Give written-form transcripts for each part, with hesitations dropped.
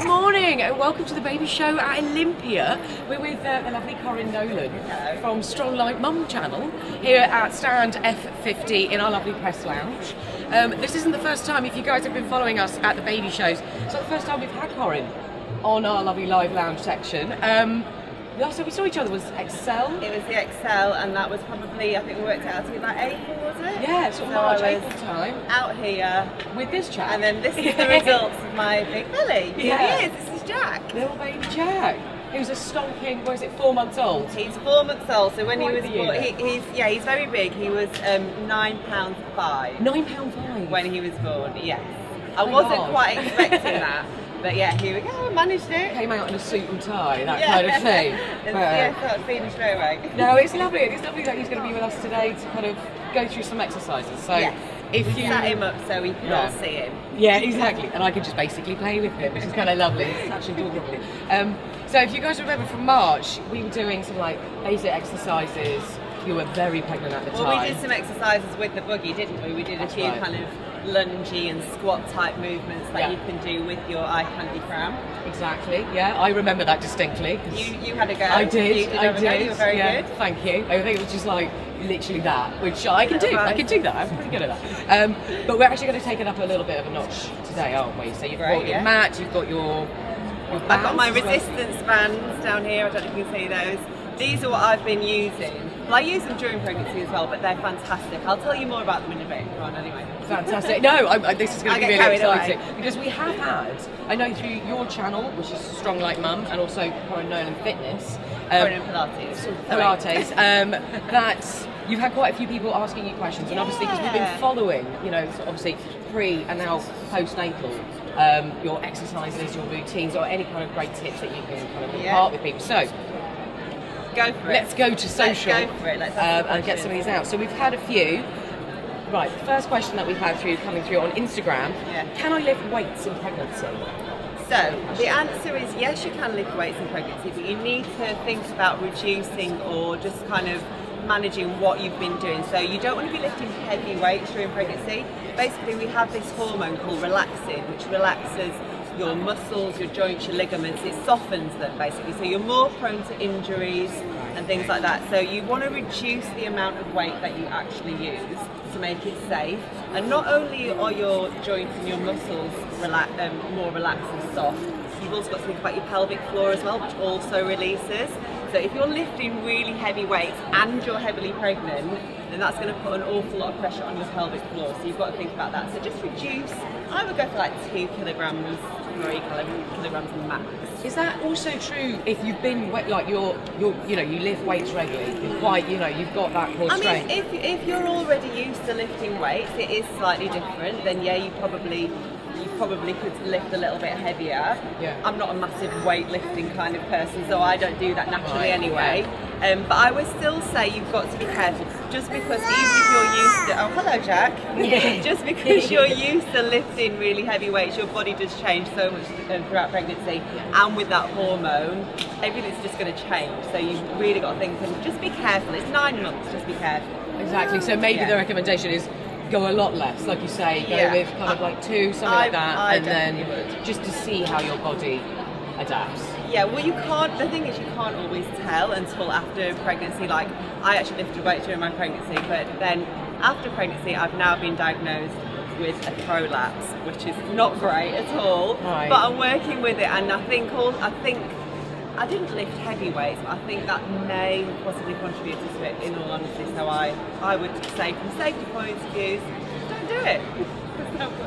Good morning and welcome to the baby show at Olympia. We're with the lovely Korin Nolan from StrongLikeMum channel here at stand F50 in our lovely press lounge. This isn't the first time, if you guys have been following us at the baby shows, it's not the first time we've had Korin on our lovely live lounge section. Last time we saw each other was Excel. It was the Excel, and that was probably, I think we worked it out to be like April, was it? Yeah, sort of March, April time. Out here with this chap. And then this is the results of my big belly. Yeah. Here he is, this is Jack. Little baby Jack. He was a stonking, what is it, 4 months old? He's 4 months old, so when Quite he was born, he's very big. He was £9.5. £9.5? When he was born, yes. I wasn't quite expecting that. But yeah, here we go, I managed it. Came out in a suit and tie, that kind of thing. Yeah, started feeding straight away. No, it's lovely. It's lovely that he's going to be with us today to kind of go through some exercises. So yes. if you set him up so we can all see him. Yeah, exactly. And I could just basically play with him, which is kind of lovely. It's actually adorable. So if you guys remember from March, we were doing some like basic exercises. You were very pregnant at the time. Well, we did some exercises with the buggy, didn't we? We did a few kind of lungy and squat type movements that you can do with your eye candy pram. Exactly, yeah, I remember that distinctly. You had a go. I did, I did. You were very good. Thank you. I think it was just like literally that, which I can do. I can do that. I'm pretty good at that. But we're actually going to take it up a little bit of a notch today, aren't we? So you've got your mat, you've got your bands. I've got my resistance bands down here. I don't know if you can see those. These are what I've been using. Well, I use them during pregnancy as well, but they're fantastic. I'll tell you more about them in a bit. Go on, anyway. Fantastic. No, this is going to be really exciting away. Because we have had, I know through your channel, which is StrongLikeMum, and also Korin Nolan Fitness, Korin and Pilates, that you've had quite a few people asking you questions, and obviously because we've been following, you know, obviously pre and now postnatal, your exercises, your routines, or any kind of great tips that you can kind of impart with people. So. Go for it. Let's go to social. Let's go for it. And get some of these out. So we've had a few. Right, the first question that we've had coming through on Instagram, can I lift weights in pregnancy? So, the answer is yes, you can lift weights in pregnancy, but you need to think about reducing or just kind of managing what you've been doing. So you don't want to be lifting heavy weights during pregnancy. Basically, we have this hormone called relaxin, which relaxes your muscles, your joints, your ligaments. It softens them basically, so you're more prone to injuries and things like that. So you want to reduce the amount of weight that you actually use to make it safe. And not only are your joints and your muscles more relaxed and soft, you've also got to think about your pelvic floor as well, which also releases. So if you're lifting really heavy weights and you're heavily pregnant, then that's going to put an awful lot of pressure on your pelvic floor. So you've got to think about that. So just reduce. I would go for like 2 kilograms, 3 kilograms max. Is that also true if you've been like you lift weights regularly? You're quite, you've got that core strength. I mean, if you're already used to lifting weights, it is slightly different. Then yeah, you probably could lift a little bit heavier. Yeah. I'm not a massive weightlifting kind of person, so I don't do that naturally anyway. But I would still say you've got to be careful, just because even if you're used to, oh hello Jack, just because you're used to lifting really heavy weights, your body does change so much throughout pregnancy, and with that hormone, everything's just going to change. So you've really got to think, and just be careful. It's 9 months, just be careful. Exactly. So maybe the recommendation is go a lot less, like you say, go with kind of like 2, something like that, and then just to see how your body adapts. Yeah, well the thing is you can't always tell until after pregnancy. Like I actually lifted weights during my pregnancy, but then after pregnancy I've now been diagnosed with a prolapse, which is not great at all, but I'm working with it, and I think I didn't lift heavy weights, but I think that may have possibly contributed to it, in all honesty. So I would say, from safety points of view, don't do it.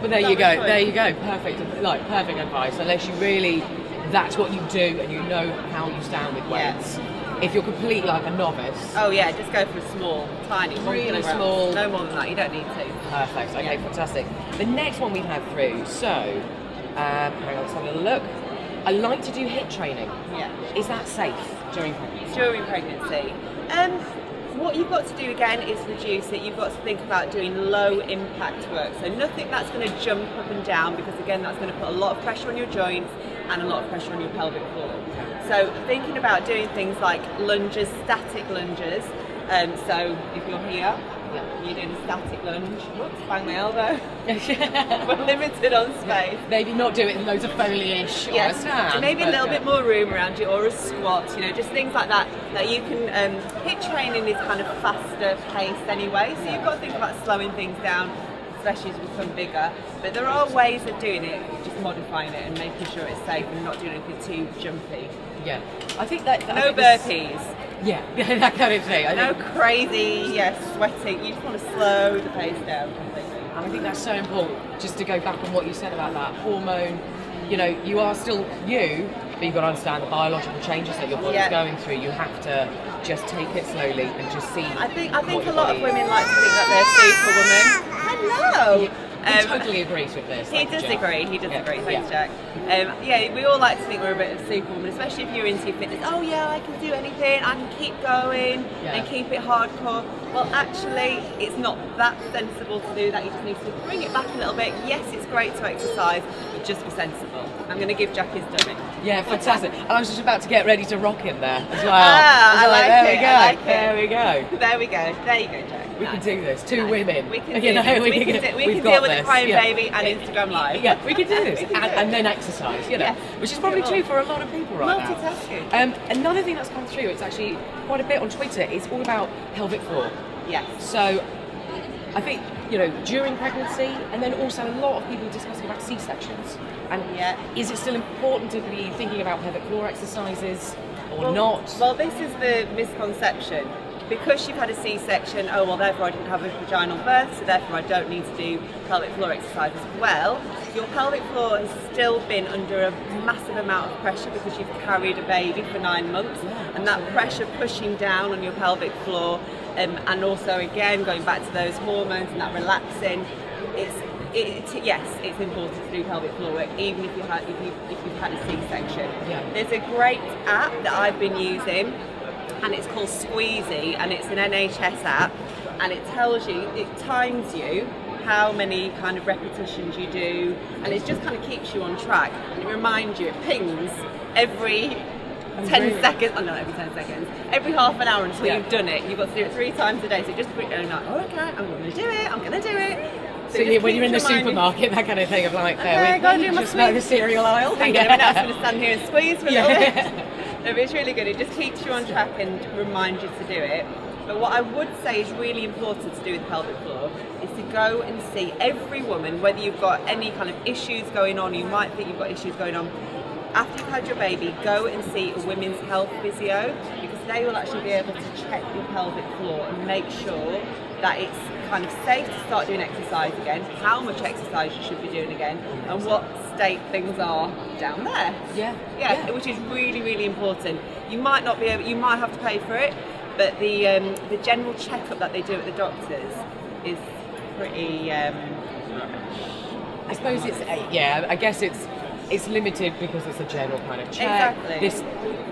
But there you go. There you go. Perfect. Perfect advice. Unless you really, that's what you do, and you know how you stand with weights. If you're completely like a novice. Oh yeah, just go for small, tiny, really small. No more than that. You don't need to. Perfect. Okay, fantastic. The next one we've had through. So, hang on, let's have a little look. I like to do HIIT training. Yeah. Is that safe during pregnancy? During pregnancy. What you've got to do again is reduce it. You've got to think about doing low impact work. So nothing that's going to jump up and down, because again that's going to put a lot of pressure on your joints and a lot of pressure on your pelvic floor. So thinking about doing things like lunges, static lunges. So if you're here, You're doing a static lunge. Whoops, bang my elbow. We're limited on space. Maybe not do it in loads of foliage or a stand. Maybe a little bit more room around you, or a squat, you know, just things like that that you can. HIIT training is kind of faster paced anyway, so you've got to think about slowing things down, especially as you become bigger. But there are ways of doing it, just modifying it and making sure it's safe and not doing anything too jumpy. Yeah, I think that... No burpees. Yeah, that kind of thing. No crazy, sweating. You just want to slow the pace down completely. And I think that's so important, just to go back on what you said about that hormone. You know, you are still you, but you've got to understand the biological changes that your body's going through. You have to just take it slowly and just see. I think a lot of women like to think that they're superwoman. Hello. He totally agrees with this. He does agree. He does agree. Thanks, Jack. We all like to think we're a bit of superwoman, especially if you're into fitness. Oh yeah, I can do anything. I can keep going and keep it hardcore. Well, actually, it's not that sensible to do that. You just need to bring it back a little bit. Yes, it's great to exercise, but just be sensible. I'm going to give Jack his dummy. Yeah, fantastic. And I was just about to get ready to rock him there as well. I like it. There we go. There we go. There you go, Jack. We can do this. Two women. We can, we can deal with the crying baby and Instagram Live. Yeah, we can do this. And then exercise, you know, which is probably true for a lot of people right now. Multitasking. Another thing that's come through, it's actually quite a bit on Twitter, it's all about pelvic floor. Yes. So I think, you know, during pregnancy, and then also a lot of people discussing about C-sections. And is it still important to be thinking about pelvic floor exercises or not? Well, this is the misconception. Because you've had a C-section, oh well, therefore I didn't have a vaginal birth, so therefore I don't need to do pelvic floor exercises. Well, your pelvic floor has still been under a massive amount of pressure because you've carried a baby for 9 months, and that pressure pushing down on your pelvic floor, and also again going back to those hormones and that relaxing, yes, it's important to do pelvic floor work, even if you've had a C-section. There's a great app that I've been using, and it's called Squeezy, and it's an NHS app, and it tells you, it times you how many kind of repetitions you do, and it just kind of keeps you on track, and it reminds you, it pings every 10 seconds, oh no, every 10 seconds, every half an hour until you've done it. You've got to do it 3 times a day, so just put it like, oh, okay, I'm going to do it, I'm going to do it. So when you're in the supermarket, that kind of thing of like, just smell the cereal aisle. I'm now just going to stand here and squeeze for a little bit. No, but it's really good. It just keeps you on track and reminds you to do it. But what I would say is really important to do with the pelvic floor is to go and see every woman, whether you've got any kind of issues going on, you might think you've got issues going on, after you've had your baby, go and see a women's health physio, because they will actually be able to check your pelvic floor and make sure that it's kind of safe to start doing exercise again, how much exercise you should be doing again, and what state things are down there. Yeah, which is really, really important. You might not be able, you might have to pay for it, but the general checkup that they do at the doctors is pretty. I suppose it's I guess it's limited because it's a general kind of check. Exactly. This,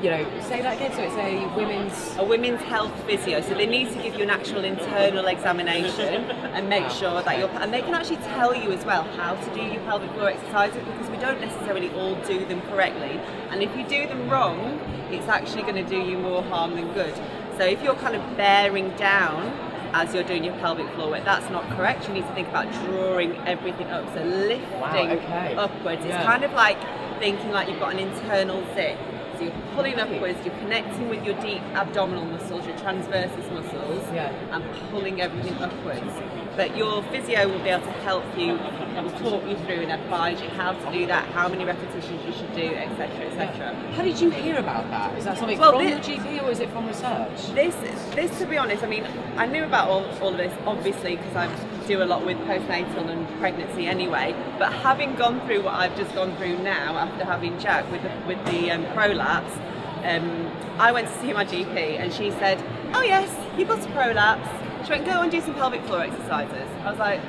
you know, say that again. So it's a women's health physio. So they need to give you an actual internal examination and make sure that and they can actually tell you as well how to do your pelvic floor exercises, because we don't necessarily all do them correctly. And if you do them wrong, it's actually going to do you more harm than good. So if you're kind of bearing down as you're doing your pelvic floor work, that's not correct. You need to think about drawing everything up, so lifting upwards. It's kind of like thinking like you've got an internal zip. So you're pulling upwards, you're connecting with your deep abdominal muscles, your transversus muscles, and pulling everything upwards. But your physio will be able to help you, will talk you through and advise you how to do that, how many repetitions you should do, etc, etc. How did you hear about that? Is that something from your GP or is it from research? This, to be honest, I mean, I knew about all of this, obviously, because I do a lot with postnatal and pregnancy anyway, but having gone through what I've just gone through now after having Jack with the prolapse, I went to see my GP and she said, oh yes, you've got a prolapse. She went, go and do some pelvic floor exercises. I was like,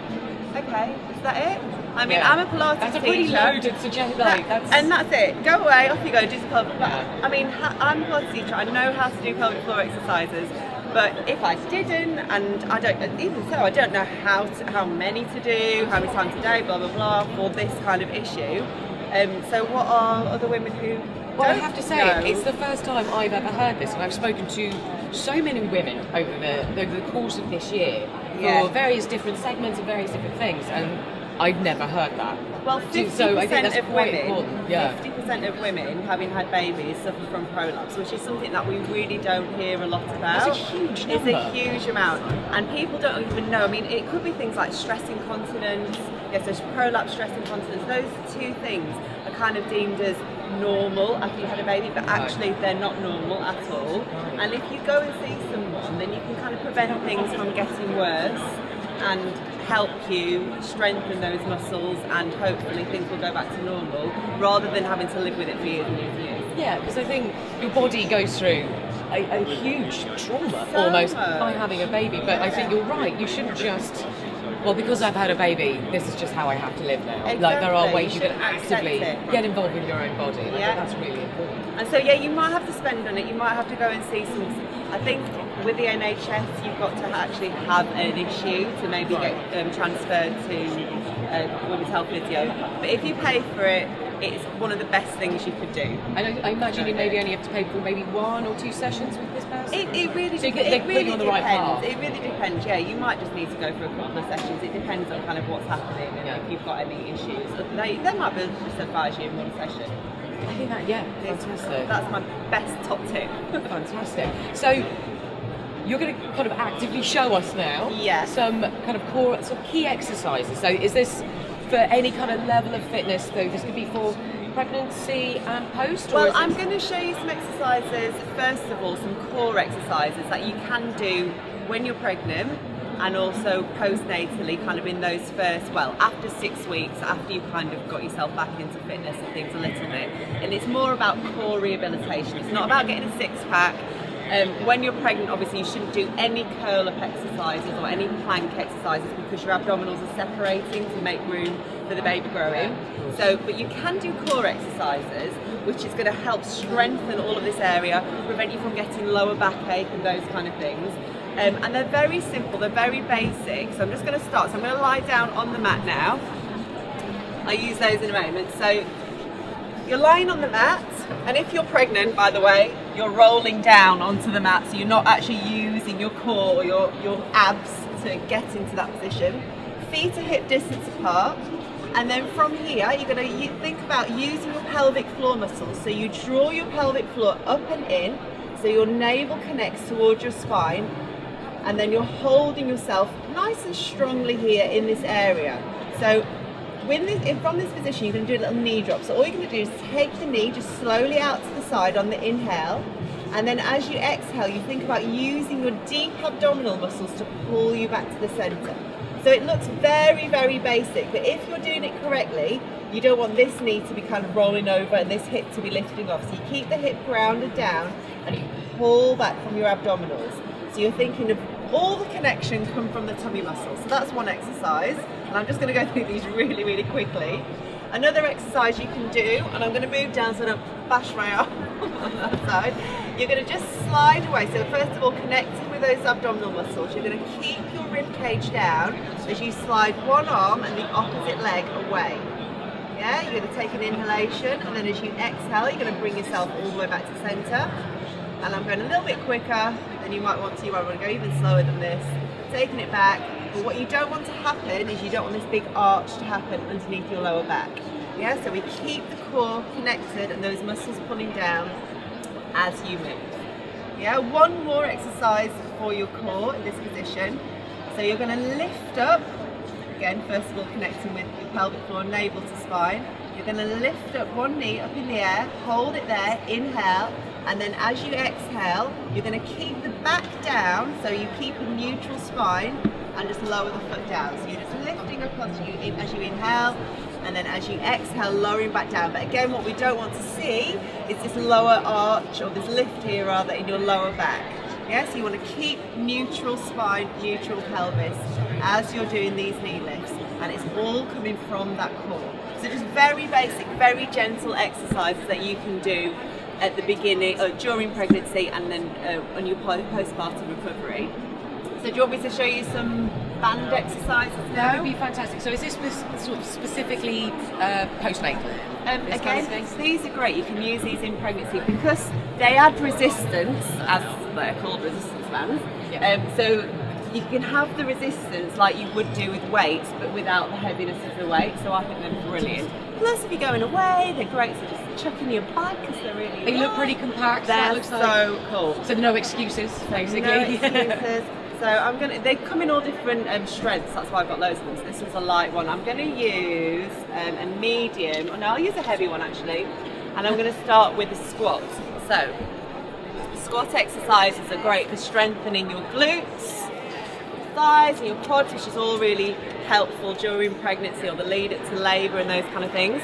okay, is that it? I mean, I'm a Pilates teacher. That's a pretty loaded suggestion. And that's it. Go away, off you go, do some pelvic floor. I mean, I'm a Pilates teacher. I know how to do pelvic floor exercises. But if I didn't, and I don't, even so, I don't know how many to do, how many times a day, blah blah blah, for this kind of issue. So what are other women who Well, I have to say, it's the first time I've ever heard this, and I've spoken to so many women over the course of this year for various different segments and various different things, and I've never heard that. Well, 50% so I think that's of quite women, important. Yeah. 50% of women having had babies suffer from prolapse, which is something that we really don't hear a lot about. It's a huge number. It's a huge amount, and people don't even know. I mean, it could be things like stress incontinence. Yes, there's prolapse, stress incontinence. Those two things are kind of deemed as normal after you had a baby, but actually they're not normal at all. And if you go and see someone, then you can kind of prevent things from getting worse and help you strengthen those muscles, and hopefully things will go back to normal rather than having to live with it for years and years and years. Yeah, because I think your body goes through a huge trauma almost by having a baby, but I think you're right, you shouldn't just, well, because I've had a baby, this is just how I have to live now. Exactly. Like, there are ways you can actively get involved with your own body. I think that's really important. And so, you might have to spend on it, you might have to go and see some, I think with the NHS, you've got to actually have an issue to maybe get transferred to Women's Health Physio. But if you pay for it, it's one of the best things you could do. And I imagine you maybe only have to pay for maybe 1 or 2 sessions with this person? It really so they put you on the right path. It really depends, you might just need to go for a couple of sessions. It depends on kind of what's happening and if you've got any issues. They might be able to just advise you in one session. I think that, fantastic. That's my best top tip. Fantastic. So, you're going to kind of actively show us now some kind of core, some key exercises. So is this for any kind of level of fitness, though? This could be for pregnancy and post? Well, I'm going to show you some exercises, first of all, some core exercises that you can do when you're pregnant and also postnatally, kind of in those first, after 6 weeks, after you've kind of got yourself back into fitness and things a little bit. And it's more about core rehabilitation. It's not about getting a six-pack. When you're pregnant, obviously you shouldn't do any curl-up exercises or any plank exercises because your abdominals are separating to make room for the baby growing. So, but you can do core exercises, which is going to help strengthen all of this area, prevent you from getting lower backache and those kind of things. And they're very simple, they're very basic. So I'm just going to start. So I'm going to lie down on the mat now. I'll use those in a moment. So you're lying on the mat, and if you're pregnant, by the way, you're rolling down onto the mat, so you're not actually using your core or your abs to get into that position. Feet are hip distance apart, and then from here, you're going to think about using your pelvic floor muscles. So you draw your pelvic floor up and in, so your navel connects towards your spine, and then you're holding yourself nice and strongly here in this area. So from this position, you're going to do a little knee drop. So all you're going to do is take the knee just slowly out to the side on the inhale, and then as you exhale, you think about using your deep abdominal muscles to pull you back to the center. So it looks very, very basic, but if you're doing it correctly, you don't want this knee to be kind of rolling over and this hip to be lifting off. So you keep the hip grounded down and you pull back from your abdominals. So you're thinking of all the connection come from the tummy muscles. So that's one exercise, and I'm just going to go through these really, really quickly. Another exercise you can do, and I'm going to move down so I don't bash my arm on that side. You're going to just slide away. So first of all, connecting with those abdominal muscles, you're going to keep your rib cage down as you slide one arm and the opposite leg away. Yeah, you're going to take an inhalation, and then as you exhale, you're going to bring yourself all the way back to center. And I'm going a little bit quicker than you might want to. You might want to go even slower than this. Taking it back. But what you don't want to happen is you don't want this big arch to happen underneath your lower back. Yeah, so we keep the core connected and those muscles pulling down as you move. Yeah, one more exercise for your core in this position. So you're going to lift up. Again, first of all, connecting with your pelvic floor, navel to spine. You're going to lift up one knee up in the air, hold it there, inhale. And then as you exhale, you're going to keep the back down, so you keep a neutral spine and just lower the foot down. So you're just lifting across as you inhale, and then as you exhale, lowering back down. But again, what we don't want to see is this lower arch, or this lift here rather, in your lower back. Yeah, so you want to keep neutral spine, neutral pelvis as you're doing these knee lifts, and it's all coming from that core. So just very basic, very gentle exercises that you can do at the beginning, during pregnancy, and then on your postpartum recovery. So do you want me to show you some band exercises now. That would be fantastic. So is this sort of specifically postnatal? Again, these are great. You can use these in pregnancy because they add resistance, as they're called resistance bands. Yeah. So you can have the resistance like you would do with weights, but without the heaviness of the weight. So I think they're brilliant. Plus, if you're going away, they're great. So just chuck in your bag because they're really. They look pretty compact. They're looks so cool. So no excuses, basically. No excuses. So they come in all different strengths, that's why I've got loads of them. So this is a light one. I'm going to use a medium, or no, I'll use a heavy one actually. And I'm going to start with the squat. So, squat exercises are great for strengthening your glutes, thighs and your quads, which is all really helpful during pregnancy or the lead up to labour and those kind of things.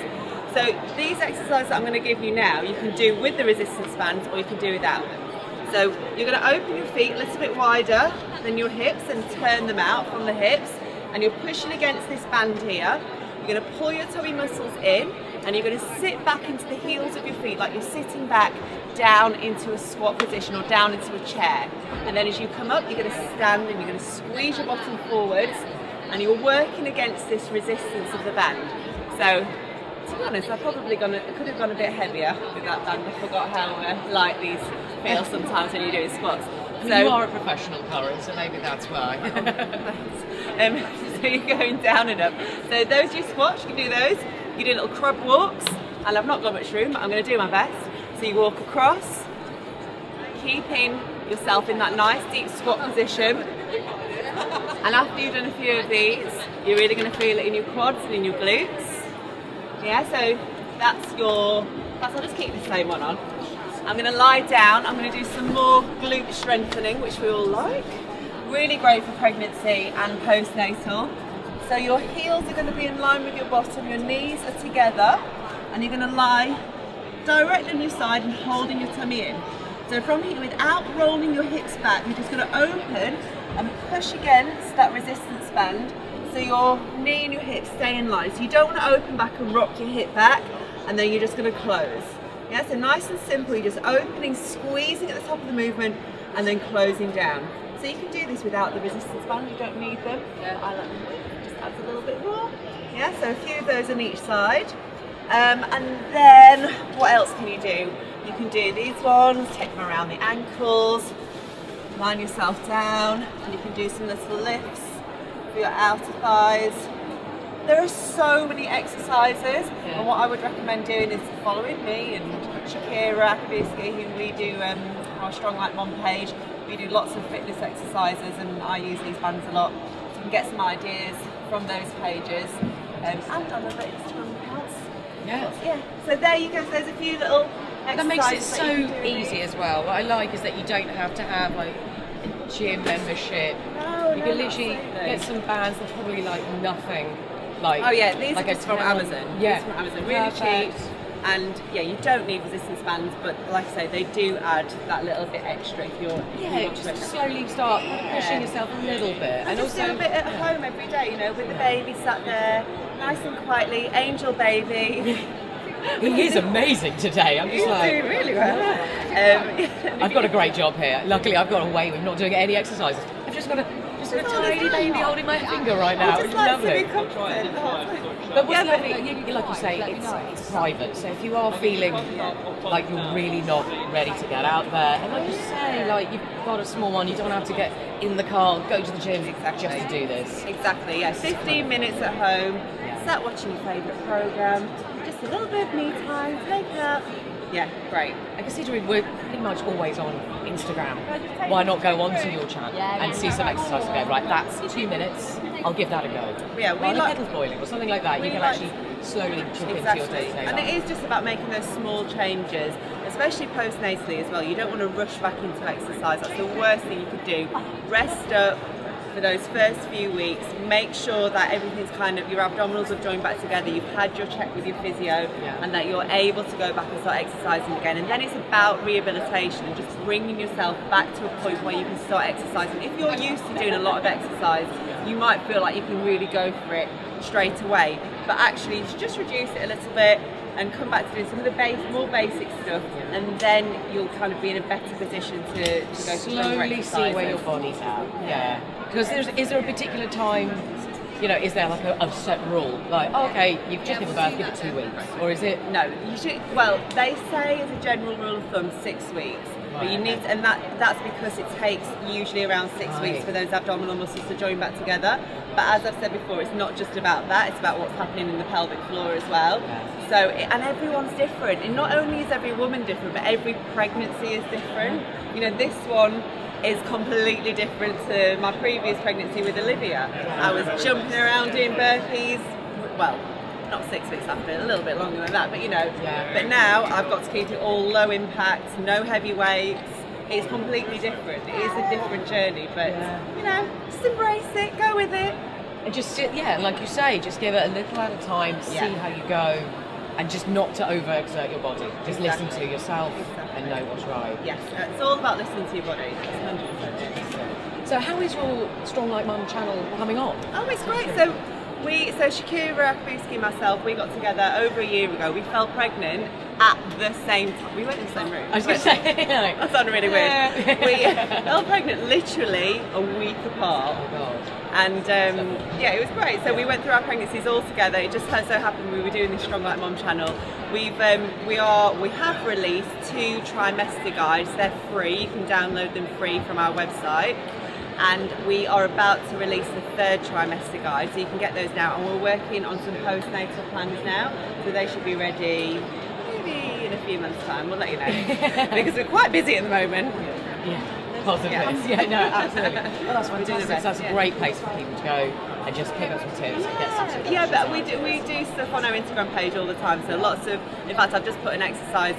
So these exercises that I'm going to give you now, you can do with the resistance bands or you can do without them. So you're going to open your feet a little bit wider than your hips and turn them out from the hips, and you're pushing against this band here. You're going to pull your tummy muscles in and you're going to sit back into the heels of your feet like you're sitting back down into a squat position or down into a chair. And then as you come up, you're going to stand and you're going to squeeze your bottom forwards and you're working against this resistance of the band. So to be honest, I could have gone a bit heavier with that band. I forgot how light these feel sometimes when you're doing squats. So you are a professional, Korin, so maybe that's why. So you're going down and up. So those are your squats, you can do those. You do little crab walks, and I've not got much room, but I'm going to do my best. So you walk across, keeping yourself in that nice deep squat position. And after you've done a few of these, you're really going to feel it in your quads and in your glutes. Yeah, so I'll just keep the same one on. I'm going to lie down, I'm going to do some more glute strengthening, which we all like. Really great for pregnancy and postnatal. So your heels are going to be in line with your bottom, your knees are together, and you're going to lie directly on your side and holding your tummy in. So from here, without rolling your hips back, you're just going to open and push against that resistance band so your knee and your hips stay in line. So you don't want to open back and rock your hip back, and then you're just going to close. Yeah, so nice and simple, you're just opening, squeezing at the top of the movement, and then closing down. So you can do this without the resistance band, you don't need them. Yeah. I like them, just adds a little bit more. Yeah, so a few of those on each side. And then, what else can you do? You can do these ones, take them around the ankles, line yourself down, and you can do some little lifts for your outer thighs. There are so many exercises, and what I would recommend doing is following me and Shakira, who we do our StrongLikeMum page. We do lots of fitness exercises, and I use these bands a lot. So you can get some ideas from those pages and on other Instagram accounts. Yeah. So there you go. So there's a few little exercises. That makes it so easy as well. What I like is that you don't have to have like a gym membership. You can literally get some bands that probably like nothing. Like, oh yeah, these like are from Amazon. Yeah, these from Amazon, really cheap. And yeah, you don't need resistance bands, but like I say, they do add that little bit extra if you're. Yeah, just slowly start pushing yourself a little bit, and just do a bit at home every day. You know, with the baby sat there, nice and quietly, angel baby. He is amazing today. I'm just like doing really well. I've got a great job here. Luckily, I've got away with not doing any exercises. I've just got a tiny baby holding my finger right now. It's lovely. But what's lovely, like you say, it's private. So if you are feeling like you're really not ready to get out there, and like you say, like you've got a small one, you don't have to get in the car, go to the gym just to do this. Exactly. Yeah. 15 minutes at home. Start watching your favourite programme. Just a little bit of me time. Make up. Yeah, great. And considering we're pretty much always on Instagram, why not go onto your channel and see some exercise and go, right, that's 2 minutes, I'll give that a go. Yeah, while the kettle's boiling or something like that, you can actually slowly chip into your day-to-day life. And it is just about making those small changes, especially postnatally as well. You don't want to rush back into exercise. That's the worst thing you could do. Rest up for those first few weeks, make sure that everything's your abdominals have joined back together, you've had your check with your physio, and that you're able to go back and start exercising again. And then it's about rehabilitation and just bringing yourself back to a point where you can start exercising. If you're used to doing a lot of exercise, you might feel like you can really go for it straight away, but actually just reduce it a little bit, and come back to doing some of the more basic stuff, and then you'll kind of be in a better position to go slowly see where your body's at. Yeah. Because is there a particular time? You know, is there like a set rule? Like, oh, okay, you've just given birth, give it 2 weeks, or is it? No, you should. Well, they say as a general rule of thumb 6 weeks, but you need, and that's because it takes usually around 6 weeks for those abdominal muscles to join back together. But as I've said before, it's not just about that; it's about what's happening in the pelvic floor as well. So, and everyone's different, and not only is every woman different, but every pregnancy is different. You know, this one is completely different to my previous pregnancy with Olympia. I was jumping around doing burpees, well, not 6 weeks after, a little bit longer than that, but you know. But now I've got to keep it all low impact, no heavy weights. It's completely different. It is a different journey, but you know, just embrace it, go with it. And just sit, like you say, just give it a little at a time, see how you go. And just not to overexert your body. Just listen to yourself and know what's right. Yes, it's all about listening to your body. 100%. So how is your Strong Like Mum channel coming on? Oh, it's great. So Shakira, Akabuski and myself, we got together over a year ago. We fell pregnant at the same time. We went in the same room. I was going to say, that sounded really weird. We fell pregnant literally a week apart. Oh God. And yeah, it was great. So we went through our pregnancies all together. It just so happened we were doing this Strong Like Mum channel. We have released 2 trimester guides. They're free. You can download them free from our website. And we are about to release the 3rd trimester guide, so you can get those now. And we're working on some postnatal plans now, so they should be ready maybe in a few months' time. We'll let you know because we're quite busy at the moment. Yeah. Positive. Yeah, no, absolutely. Well, that's fantastic. That's a great place for people to go and just pick up some tips and get some tips. Yeah, but we do stuff on our Instagram page all the time. So lots of, in fact, I've just put an exercise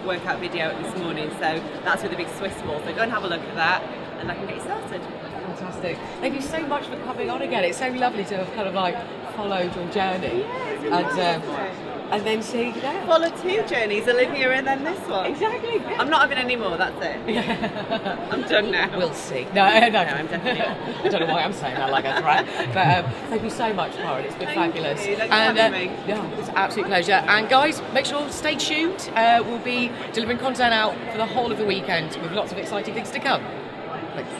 workout video up this morning. So that's with a big Swiss ball. So go and have a look at that, and I can get you started. Fantastic. Thank you so much for coming on again. It's so lovely to have kind of like followed your journey. And then see you there. Follow 2 journeys, Olympia and then this one. Exactly. Yeah. I'm not having any more, that's it. I'm done now. We'll see. No, I'm definitely not. I don't know why I'm saying that like a threat. But thank you so much, Korin. It's been fabulous. Thanks for having me. Yeah, it's an absolute pleasure. And guys, make sure stay tuned. We'll be delivering content out for the whole of the weekend with lots of exciting things to come. Thanks.